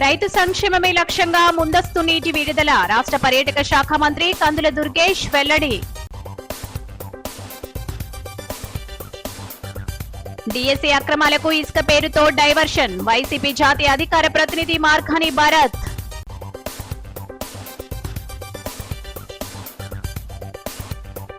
రైతు సంక్షేమమే లక్ష్యంగా ముందస్తు నీటి విడుదల రాష్ట్ర పర్యాటక శాఖ మంత్రి కందుల దుర్గేష్ వెల్లడి. డిఎస్సీ అక్రమాలకు ఇసుక పేరుతో డైవర్షన్ వైసీపీ జాతీయ అధికార ప్రతినిధి మార్గాని భరత్.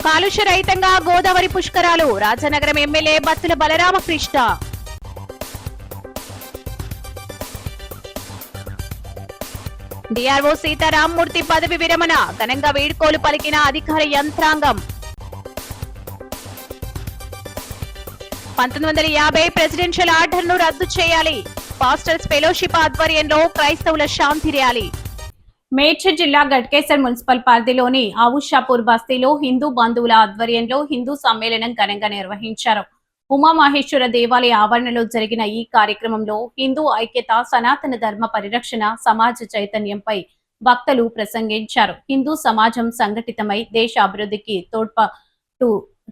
కాలుష్య రహితంగా గోదావరి పుష్కరాలు రాజనగరం ఎమ్మెల్యే బత్తుల బలరామకృష్ణ. డిఆర్ఓ సీతారామమూర్తి పదవి విరమణ ఘనంగా వీడ్కోలు పలికిన అధికార యంత్రాంగం. 1950 ప్రెసిడెన్షియల్ ఆర్డర్ను రద్దు చేయాలి. పాస్టర్స్ ఫెలోషిప్ ఆధ్వర్యంలో క్రైస్తవుల శాంతి ర్యాలీ. మేడ్చల్ జిల్లా గట్కేసర్ మున్సిపల్ పరిధిలోని ఆవుషాపూర్ బస్తీలో హిందూ బంధువుల ఆధ్వర్యంలో హిందూ సమ్మేళనం ఘనంగా నిర్వహించారు. ఉమామహేశ్వర దేవాలయ ఆవరణలో జరిగిన ఈ కార్యక్రమంలో హిందూ ఐక్యత, సనాతన ధర్మ పరిరక్షణ, సమాజ చైతన్యంపై వక్తలు ప్రసంగించారు. హిందూ సమాజం సంఘటితమై దేశ అభివృద్ధికి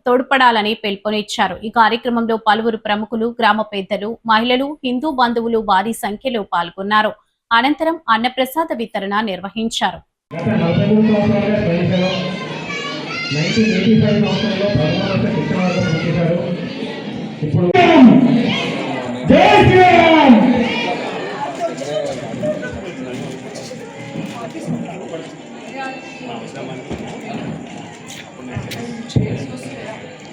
తోడ్పడాలని పిలుపునిచ్చారు. ఈ కార్యక్రమంలో పలువురు ప్రముఖులు, గ్రామ పెద్దలు, మహిళలు, హిందూ బంధువులు భారీ సంఖ్యలో పాల్గొన్నారు. అనంతరం అన్నప్రసాద వితరణ నిర్వహించారు.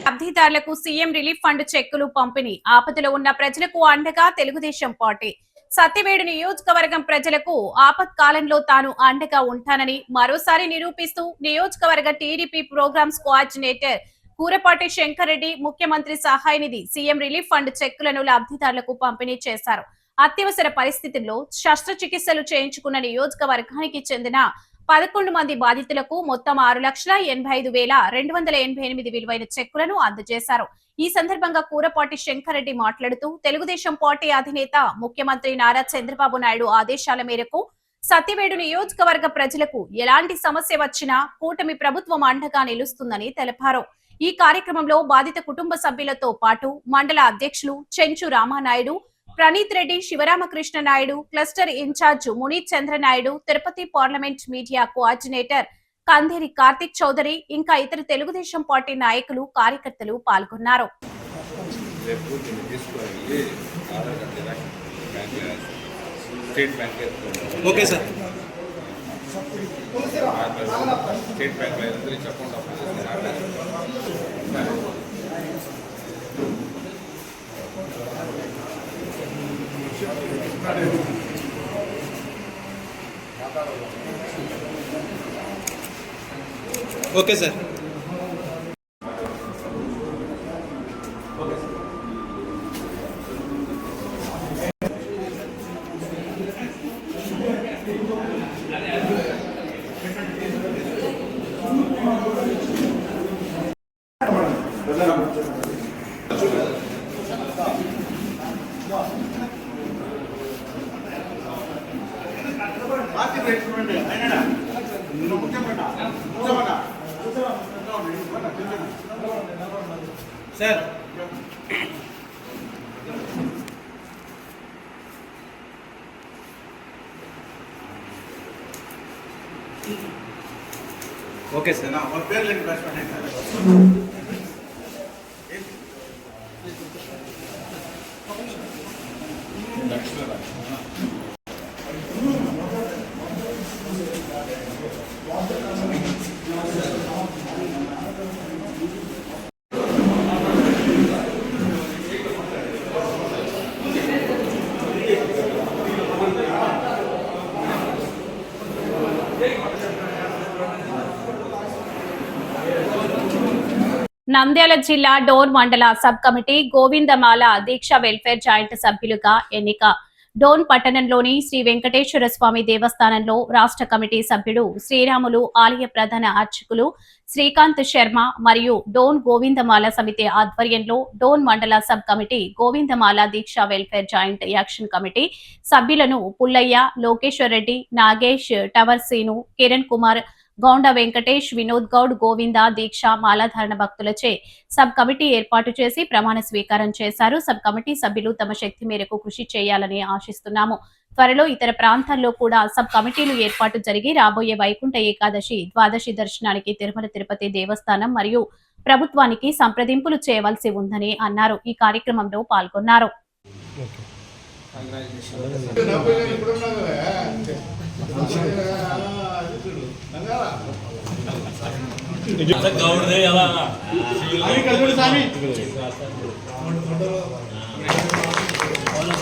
లబ్ధిదారులకు సీఎం రిలీఫ్ ఫండ్ చెక్కులు పంపిణీ. ఆపదలో ఉన్న ప్రజలకు అండగా తెలుగుదేశం పార్టీ. సత్యవేడు నియోజకవర్గం ప్రజలకు ఆపత్కాలంలో తాను అండగా ఉంటానని మరోసారి నిరూపిస్తూ నియోజకవర్గ TDP programmes coordinator Kurapati Shankar Reddy ముఖ్యమంత్రి సహాయ నిధి సీఎం రిలీఫ్ ఫండ్ చెక్కులను లబ్ధిదారులకు పంపిణీ చేశారు. అత్యవసర పరిస్థితుల్లో శస్త్రచికిత్సలు చేయించుకున్న నియోజకవర్గానికి చెందిన 11 మంది బాధితులకు మొత్తం 6,85,288 విలువైన చెక్కులను అందజేశారు. ఈ సందర్భంగా కూరపాటి శంకర్ రెడ్డి మాట్లాడుతూ తెలుగుదేశం పార్టీ అధినేత ముఖ్యమంత్రి నారా చంద్రబాబు నాయుడు ఆదేశాల మేరకు సత్యవేడు నియోజకవర్గ ప్రజలకు ఎలాంటి సమస్య వచ్చినా కూటమి ప్రభుత్వం అండగా నిలుస్తుందని తెలిపారు. ఈ కార్యక్రమంలో బాధిత కుటుంబ సభ్యులతో పాటు మండల అధ్యక్షులు Chenchu Ramanaidu, Praneeth Reddy, Sivaramakrishna Naidu, cluster in charge Muneeth Chandranaidu, Tirupati parliament media coordinator Kanderi Karthik Chowdary ఇంకా ఇతర తెలుగుదేశం పార్టీ నాయకులు, కార్యకర్తలు పాల్గొన్నారు. Okay sir. Sir okay sir. నా పేరు లేని నంద్యాల జిల్లా డోన్ మండల సబ్ కమిటీ గోవిందమాల దీక్ష వెల్ఫేర్ జాయింట్ సభ్యులుగా ఎన్నిక. డోన్ పట్టణంలోని శ్రీ వెంకటేశ్వర స్వామి దేవస్థానంలో రాష్ట్ర కమిటీ సభ్యుడు శ్రీరాములు ఆలయ ప్రధాన అర్చకులు శ్రీకాంత్ శర్మ మరియు డోన్ గోవిందమాల సమితి ఆధ్వర్యంలో డోన్ మండల సబ్ కమిటీ గోవిందమాల దీక్ష వెల్ఫేర్ జాయింట్ యాక్షన్ కమిటీ సభ్యులను పుల్లయ్య, లోకేశ్వర్ రెడ్డి, నాగేష్, టవర్ సీను, కిరణ్ కుమార్, గౌండ వెంకటేష్, వినోద్ గౌడ్, గోవింద దీక్ష మాలాధారణ భక్తులచే సబ్ కమిటీ ఏర్పాటు చేసి ప్రమాణ స్వీకారం చేశారు. సబ్ కమిటీ సభ్యులు తమ శక్తి మేరకు కృషి చేయాలని ఆశిస్తున్నాము. త్వరలో ఇతర ప్రాంతాల్లో కూడా సబ్ కమిటీలు ఏర్పాటు జరిగి రాబోయే వైకుంఠ ఏకాదశి ద్వాదశి దర్శనానికి తిరుమల తిరుపతి దేవస్థానం మరియు ప్రభుత్వానికి సంప్రదింపులు చేయవలసి ఉందని అన్నారు. ఈ కార్యక్రమంలో పాల్గొన్నారు.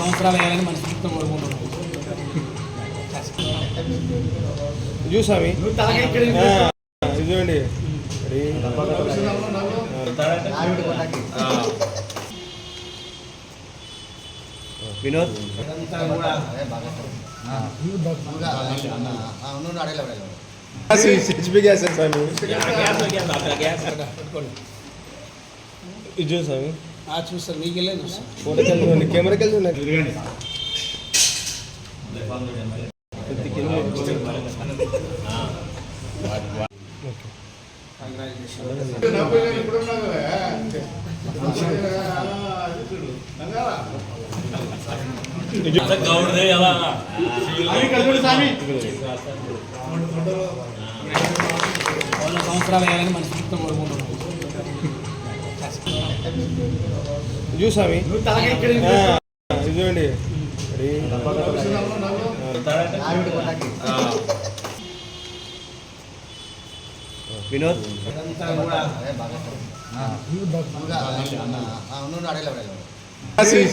సంవత్సరాలు వేయాలని మనస్ఫూర్తిగా కోరుకుంటున్నాం. చూసామి ఇదండి వినోద్ హెచ్పి గ్యాస్ స్వామి ఇది చూసామి చూస్తాను, మీకు వెళ్ళే చూస్తాను. ఫోటోకి వెళ్తుంది కెమెరాకి వెళ్తుంది. సంవత్సరాలు వేయాలని మనస్ఫూర్తిగా కోరుకుంటున్నాం. చూసామి ఇదండి వినోద్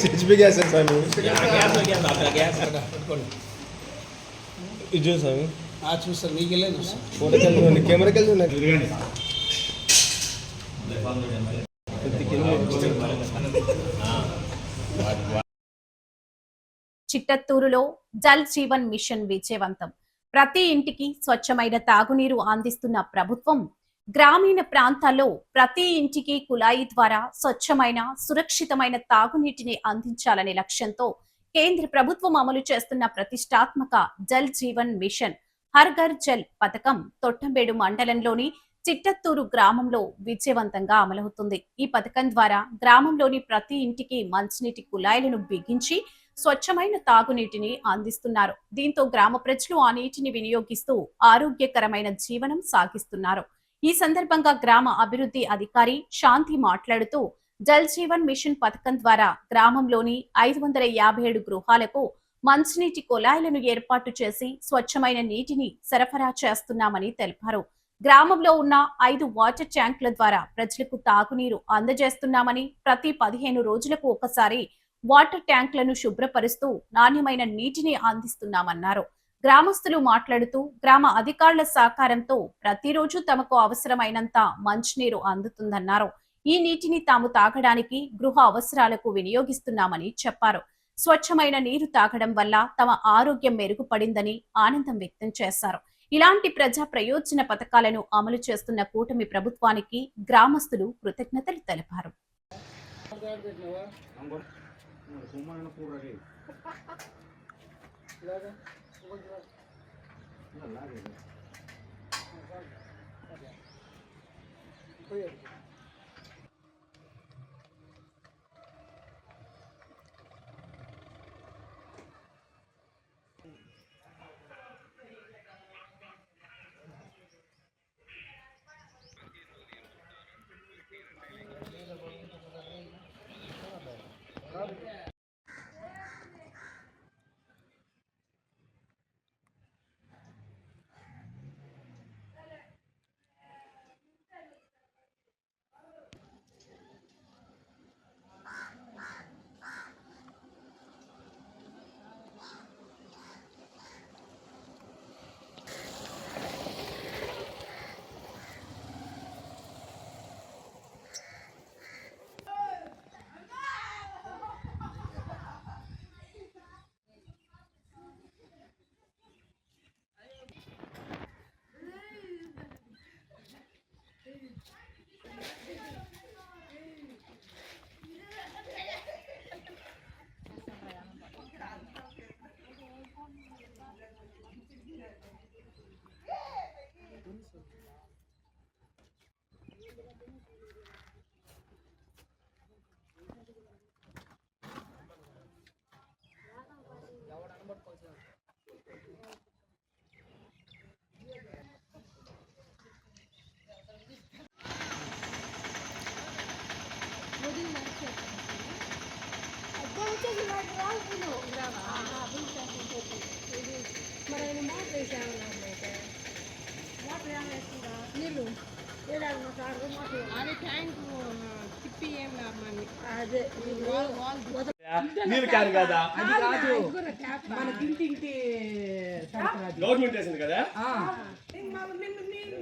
హెచ్పి గ్యాస్ స్వామి ఇది చూసామి చూస్తాను, మీకు వెళ్ళే చూస్తాను. ఫోటోకి వెళ్తుంది కెమెరాకి వెళ్తుంది. చిట్టత్తూరులో జల్ జీవన్ మిషన్ విజయవంతం. ప్రతి ఇంటికి స్వచ్ఛమైన తాగునీరు అందిస్తున్న ప్రభుత్వం గ్రామీణ ప్రాంతాల్లో ప్రతి ఇంటికి కుళాయి ద్వారా స్వచ్ఛమైన సురక్షితమైన తాగునీటిని అందించాలనే లక్ష్యంతో కేంద్ర ప్రభుత్వం అమలు చేస్తున్న ప్రతిష్టాత్మక జల్ జీవన్ మిషన్ హర్ ఘర్ జల్ పథకం తొట్టంబేడు మండలంలోని చిట్టత్తూరు గ్రామంలో విజయవంతంగా అమలవుతుంది. ఈ పథకం ద్వారా గ్రామంలోని ప్రతి ఇంటికి మంచినీటి కుళాయిలను బిగించి స్వచ్ఛమైన తాగునీటిని అందిస్తున్నారు. దీంతో గ్రామ ప్రజలు ఆ నీటిని వినియోగిస్తూ ఆరోగ్యకరమైన జీవనం సాగిస్తున్నారు. ఈ సందర్భంగా గ్రామ అభివృద్ధి అధికారి శాంతి మాట్లాడుతూ జల్ జీవన్ మిషన్ పథకం ద్వారా గ్రామంలోని 557 గృహాలకు మంచినీటి కుళాయిలను ఏర్పాటు చేసి స్వచ్ఛమైన నీటిని సరఫరా చేస్తున్నామని తెలిపారు. గ్రామంలో ఉన్న 5 వాటర్ ట్యాంకుల ద్వారా ప్రజలకు తాగునీరు అందజేస్తున్నామని, ప్రతి 15 రోజులకు ఒకసారి వాటర్ ట్యాంకులను శుభ్రపరుస్తూ నాణ్యమైన నీటిని అందిస్తున్నామన్నారు. గ్రామస్తులు మాట్లాడుతూ గ్రామ అధికారుల సహకారంతో ప్రతిరోజు తమకు అవసరమైనంత మంచినీరు అందుతుందన్నారు. ఈ నీటిని తాము తాగడానికి, గృహ అవసరాలకు వినియోగిస్తున్నామని చెప్పారు. స్వచ్ఛమైన నీరు తాగడం వల్ల తమ ఆరోగ్యం మెరుగుపడిందని ఆనందం వ్యక్తం చేశారు. ఇలాంటి ప్రజా ప్రయోజన పథకాలను అమలు చేస్తున్న కూటమి ప్రభుత్వానికి గ్రామస్తులు కృతజ్ఞతలు తెలిపారు. నీళ్ళు అదే ట్యాంక్ తిప్పి ఏం లాభమని అదే నీళ్ళు క్యాన్ కాదా అది కాదు మన ఇంటింటి గవర్నమెంట్ వేసింది కదా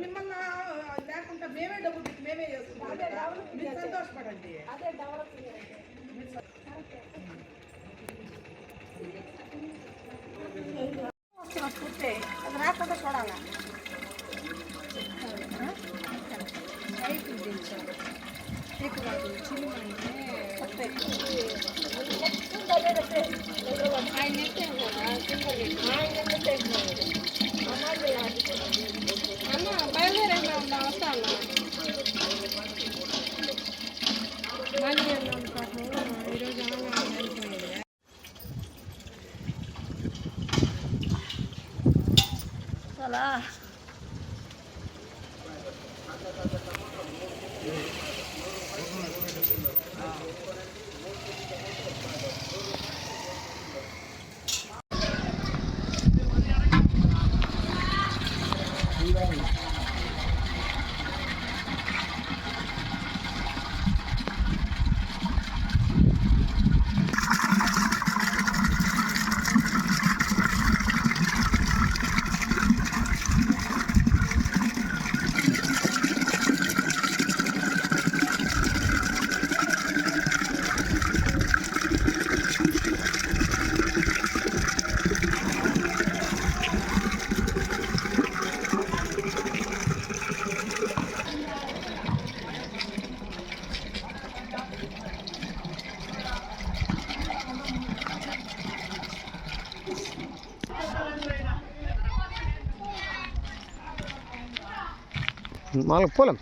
మిమ్మల్ని లేకుండా మేమే డబ్బులు పెట్టి మేమే చేసుకుంటాం మీరు సంతోషపడండి అదే వస్తున్నట్టుంటే అది రాకుండా చూడాలా అన్న బయలుదేరేమో వస్తాను మళ్ళీ ఈరోజు అయిపోయింది చాలా మాకు పోలేం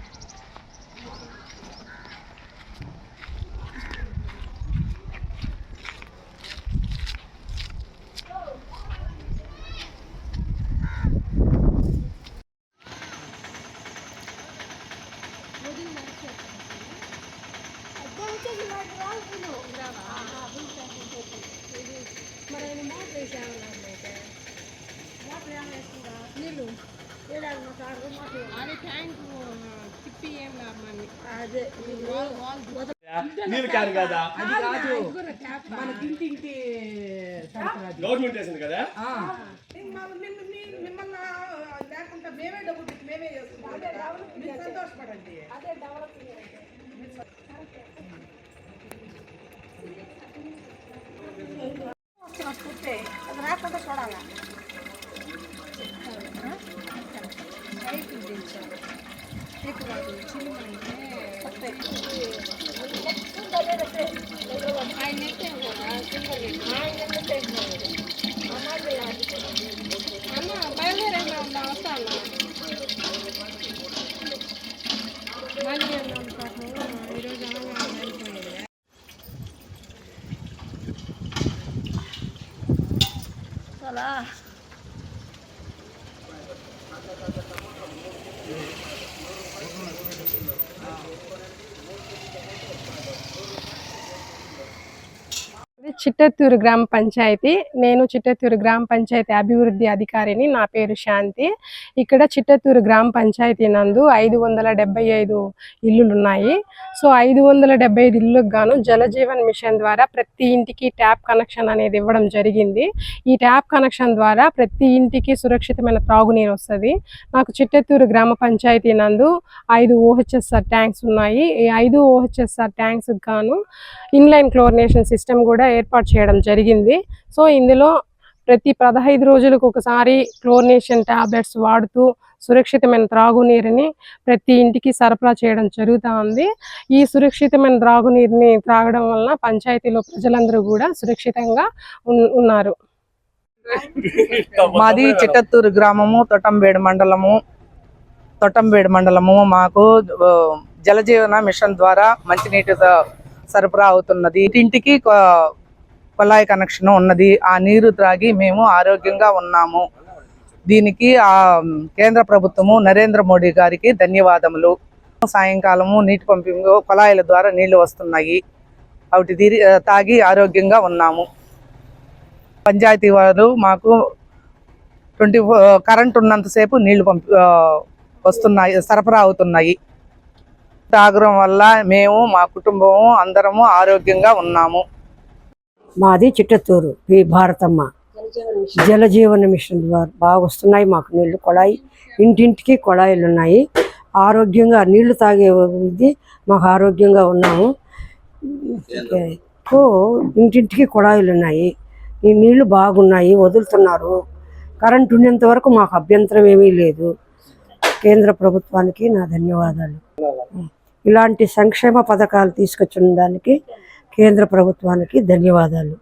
నీళ్ళు అదే ట్యాంక్ తిప్పి ఏం లాభమని అదే నీళ్ళు క్యాన్ కాదా అది కాదు మన ఇంటింటి గవర్నమెంట్ వేసింది కదా మిమ్మల్ని లేకుండా మేమే డబ్బులు పెట్టి మేమే చేసుకుంటాం మీరు సంతోషపడండి అదే వస్తున్నట్టుంటే అది రాకుండా చూడాలా అన్న బయలుదేరేమో వస్తాను మళ్ళీ ఈరోజు అయిపోయింది చాలా చిట్టత్తూరు గ్రామ పంచాయతీ. నేను చిట్టత్తూరు గ్రామ పంచాయతీ అభివృద్ధి అధికారిని. నా పేరు శాంతి. ఇక్కడ చిట్టత్తూరు గ్రామ పంచాయతీ నందు 575 ఇల్లులు ఉన్నాయి. సో 575 ఇళ్ళకు గాను జలజీవన్ మిషన్ ద్వారా ప్రతి ఇంటికి ట్యాప్ కనెక్షన్ అనేది ఇవ్వడం జరిగింది. ఈ ట్యాప్ కనెక్షన్ ద్వారా ప్రతి ఇంటికి సురక్షితమైన త్రాగునీరు వస్తుంది. నాకు చిట్టత్తూరు గ్రామ పంచాయతీ నందు 5 OHSR ట్యాంక్స్ ఉన్నాయి. ఈ 5 OHSR ట్యాంక్స్ గాను ఇన్లైన్ క్లోరినేషన్ సిస్టమ్ కూడా ఏర్పాటు చేయడం జరిగింది. సో ఇందులో ప్రతి 15 రోజులకు ఒకసారి క్లోరినేషన్ టాబ్లెట్స్ వాడుతూ సురక్షితమైన త్రాగునీరుని ప్రతి ఇంటికి సరఫరా చేయడం జరుగుతూ ఉంది. ఈ సురక్షితమైన త్రాగునీరుని త్రాగడం వలన పంచాయతీలో ప్రజలందరూ కూడా సురక్షితంగా ఉన్నారు. మాది చిట్టత్తూరు గ్రామము, తొట్టంబేడు మండలము. మాకు జలజీవన మిషన్ ద్వారా మంచినీటి సరఫరా అవుతున్నది. ఇంటింటికి కుళాయి కనెక్షన్ ఉన్నది. ఆ నీరు త్రాగి మేము ఆరోగ్యంగా ఉన్నాము. దీనికి కేంద్ర ప్రభుత్వము నరేంద్ర మోడీ గారికి ధన్యవాదములు. సాయంకాలము నీటి పంపింగ్ కుళాయిల ద్వారా నీళ్లు వస్తున్నాయి. వాటి తాగి ఆరోగ్యంగా ఉన్నాము. పంచాయతీ వారు మాకు కరెంట్ ఉన్నంతసేపు నీళ్లు వస్తున్నాయి, సరఫరా అవుతున్నాయి. తాగడం వల్ల మేము మా కుటుంబము అందరము ఆరోగ్యంగా ఉన్నాము. మాది చిట్టత్తూరు పి భారతమ్మ. జలజీవన మిషన్ ద్వారా బాగా వస్తున్నాయి మాకు నీళ్లు. కుళాయి ఇంటింటికి కుళాయిలు ఉన్నాయి. ఆరోగ్యంగా నీళ్లు తాగే ఇది మాకు ఆరోగ్యంగా ఉన్నాము. ఇంటింటికి కుళాయిలు ఉన్నాయి. ఈ నీళ్లు బాగున్నాయి, వదులుతున్నారు. కరెంట్ ఉన్నంత వరకు మాకు అభ్యంతరం ఏమీ లేదు. కేంద్ర ప్రభుత్వానికి నా ధన్యవాదాలు. ఇలాంటి సంక్షేమ పథకాలు తీసుకొచ్చిన దానికి కేంద్ర ప్రభుత్వానికి ధన్యవాదాలు.